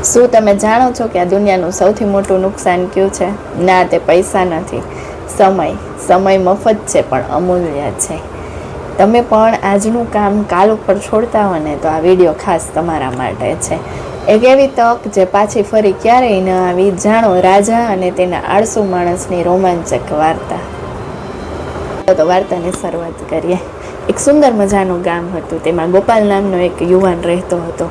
શું તમે જાણો છો કે આ દુનિયાનું સૌથી મોટું નુકસાન કયું છે? ના, તે પૈસા નથી, સમય મફત છે પણ અમૂલ્ય છે. તમે પણ આજનું કામ કાલ ઉપર છોડતા હો ને તો આ વિડીયો ખાસ તમારા માટે છે. એક એવી તક જે પાછી ફરી ક્યારેય ન આવી. જાણો રાજા અને તેના આળસુ માણસની રોમાંચક વાર્તા. તો વાર્તાની શરૂઆત કરીએ. એક સુંદર મજાનું ગામ હતું. તેમાં ગોપાલ નામનો એક યુવાન રહેતો હતો.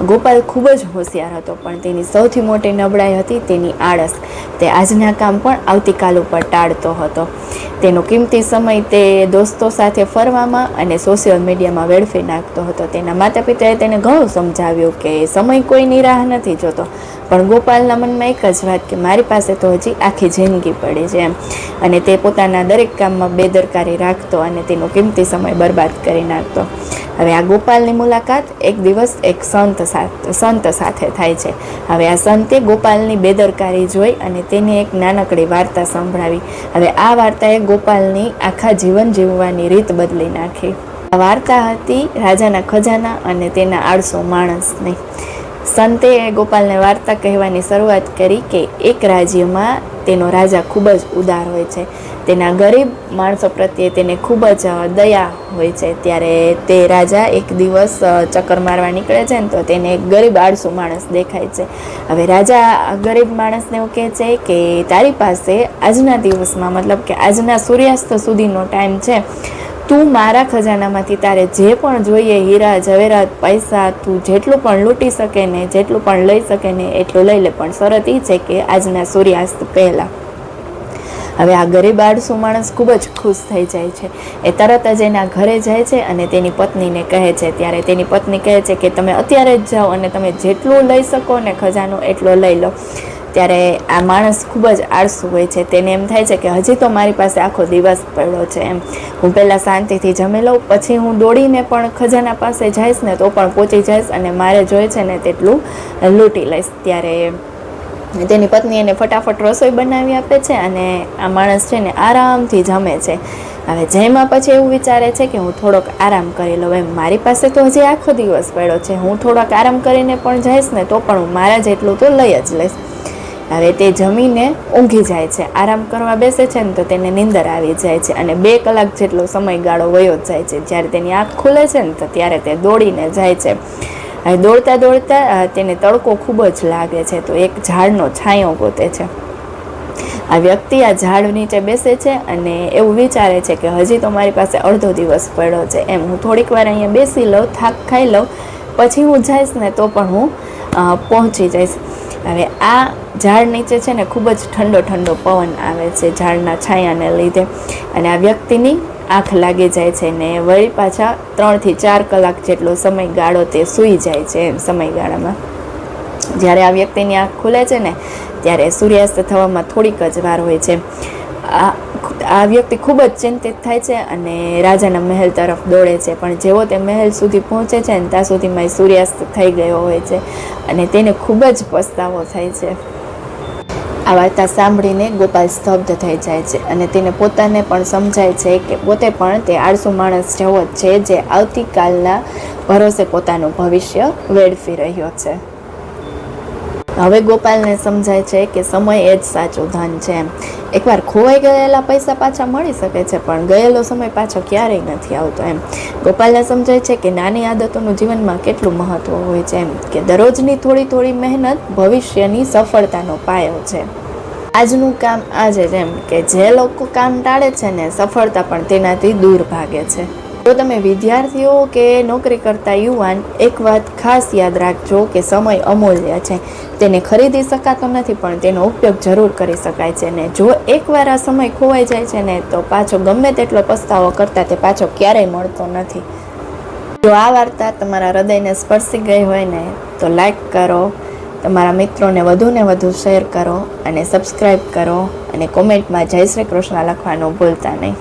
ગોપાલ ખૂબ જ હોશિયાર હતો, પણ તેની સૌથી મોટી નબળાઈ હતી તેની આળસ. તે આજના કામ પણ આવતીકાલ ઉપર ટાળતો હતો. તેનો કિંમતી સમય તે દોસ્તો સાથે ફરવામાં અને સોશિયલ મીડિયામાં વેડફી નાખતો હતો. તેના માતા પિતાએ તેને ઘણું સમજાવ્યું કે સમય કોઈની રાહ નથી જોતો, પણ ગોપાલના મનમાં એક જ વાત કે મારી પાસે તો હજી આખી જિંદગી પડી છે એમ. અને તે પોતાના દરેક કામમાં બેદરકારી રાખતો અને તેનો કિંમતી સમય બરબાદ કરી નાખતો. હવે આ ગોપાલની મુલાકાત એક દિવસ એક સંત સાથે થાય છે. હવે આ સંતે ગોપાલની બેદરકારી જોઈ અને તેને એક નાનકડી વાર્તા સંભળાવી. હવે આ વાર્તાએ ગોપાલની આખા જીવન જીવવાની રીત બદલી નાખી. આ વાર્તા હતી રાજાના ખજાના અને તેના આળસુ માણસની. સંતે ગોપાલને વાર્તા કહેવાની શરૂઆત કરી કે એક રાજ્યમાં તેનો રાજા ખૂબ જ ઉદાર હોય છે. તેના ગરીબ માણસો પ્રત્યે તેને ખૂબ જ દયા હોય છે. ત્યારે તે રાજા એક દિવસ ચક્કર મારવા નીકળે છે ને તો તેને એક ગરીબ આળસુ માણસ દેખાય છે. હવે રાજા ગરીબ માણસને એવું કહે છે કે તારી પાસે આજના દિવસમાં, મતલબ કે આજના સૂર્યાસ્ત સુધીનો ટાઈમ છે. તું મારા ખજાનામાંથી તારે જે પણ જોઈએ, હીરા ઝવેરાત પૈસા, તું જેટલું પણ લૂંટી શકે ને, જેટલું પણ લઈ શકે ને એટલું લઈ લે, પણ શરત એ છે કે આજના સૂર્યાસ્ત પહેલાં. હવે આ ગરીબ આળસુ માણસ ખૂબ જ ખુશ થઈ જાય છે. એ તરત જ એના ઘરે જાય છે અને તેની પત્નીને કહે છે. ત્યારે તેની પત્ની કહે છે કે તમે અત્યારે જ જાઓ અને તમે જેટલું લઈ શકો ને ખજાનો એટલો લઈ લો. ત્યારે આ માણસ ખૂબ જ આળસુ હોય છે. તેને એમ થાય છે કે હજી તો મારી પાસે આખો દિવસ પડ્યો છે એમ. હું પહેલાં શાંતિથી જમી લઉં, પછી હું દોડીને પણ ખજાના પાસે જઈશ ને તો પણ પહોંચી જઈશ અને મારે જોઈએ છે ને તેટલું લૂંટી લઈશ. ત્યારે તેની પત્ની એને ફટાફટ રસોઈ બનાવી આપે છે અને આ માણસ છે ને આરામથી જમે છે. હવે જેમાં પછી એવું વિચારે છે કે હું થોડોક આરામ કરી લઉં એમ. મારી પાસે તો હજી આખો દિવસ પડ્યો છે, હું થોડોક આરામ કરીને પણ જઈશ ને તો પણ હું મારા જેટલું તો લઈ જ લઈશ. હવે તે જમીને ઊંઘી જાય છે. આરામ કરવા બેસે છે ને તો તેને નીંદર આવી જાય છે અને 2 કલાક જેટલો સમયગાળો વયો જાય છે. જ્યારે તેની આંખ ખુલે છે ને તો ત્યારે તે દોડીને જાય છે. હવે દોડતા દોડતા તેને તડકો ખૂબ જ લાગે છે તો એક ઝાડનો છાંયો ગોતે છે. આ વ્યક્તિ આ ઝાડ નીચે બેસે છે અને એવું વિચારે છે કે હજી તો મારી પાસે અડધો દિવસ પડ્યો છે એમ. હું થોડીક વાર અહીંયા બેસી લઉં, થાક ખાઈ લઉં, પછી હું જઈશ ને તો પણ હું પહોંચી જઈશ. હવે આ ઝાડ નીચે છે ને ખૂબ જ ઠંડો ઠંડો પવન આવે છે ઝાડના છાયાને લીધે. અને આ વ્યક્તિની આંખ લાગી જાય છે ને વળી પાછા 3 થી 4 કલાક જેટલો સમયગાળો તે સૂઈ જાય છે એમ. સમયગાળામાં જ્યારે આ વ્યક્તિની આંખ ખુલે છે ને ત્યારે સૂર્યાસ્ત થવામાં થોડીક જ વાર હોય છે. આ વ્યક્તિ ખૂબ જ ચિંતિત થાય છે અને રાજાના મહેલ તરફ દોડે છે. પણ જેવો તે મહેલ સુધી પહોંચે છે ને ત્યાં સુધીમાં સૂર્યાસ્ત થઈ ગયો હોય છે અને તેને ખૂબ જ પસ્તાવો થાય છે. આ વાર્તા સાંભળીને ગોપાલ સ્તબ્ધ થઈ જાય છે અને તેને પોતાને પણ સમજાય છે કે પોતે પણ તે આળસુ માણસ જેવો જ છે જે આવતીકાલના ભરોસે પોતાનું ભવિષ્ય વેડફી રહ્યો છે. હવે ગોપાલને સમજાય છે કે સમય એ જ સાચું ધન છે એમ. એકવાર ખોવાઈ ગયેલા પૈસા પાછા મળી શકે છે પણ ગયેલો સમય પાછો ક્યારેય નથી આવતો એમ. ગોપાલને સમજાય છે કે નાની આદતોનું જીવનમાં કેટલું મહત્વ હોય છે એમ. કે દરરોજની થોડી થોડી મહેનત ભવિષ્યની સફળતાનો પાયો છે. આજનું કામ આજે જ એમ. કે જે લોકો કામ ટાળે છે ને સફળતા પણ તેનાથી દૂર ભાગે છે. જો તમે વિદ્યાર્થીઓ કે નોકરી કરતા યુવાન, એક વાત ખાસ યાદ રાખજો કે સમય અમૂલ્ય છે. તેને ખરીદી શકાતો નથી પણ તેનો ઉપયોગ જરૂર કરી શકાય છે. ને જો એકવાર આ સમય ખોવાઈ જાય છે ને તો પાછો ગમે તેટલો પસ્તાવો કરતા તે પાછો ક્યારેય મળતો નથી. જો આ વાર્તા તમારા હૃદયને સ્પર્શી ગઈ હોય ને તો લાઈક કરો, તમારા મિત્રોને વધુને વધુ શેર કરો અને સબસ્ક્રાઈબ કરો અને કોમેન્ટમાં જય શ્રી કૃષ્ણ લખવાનું ભૂલતા નહીં.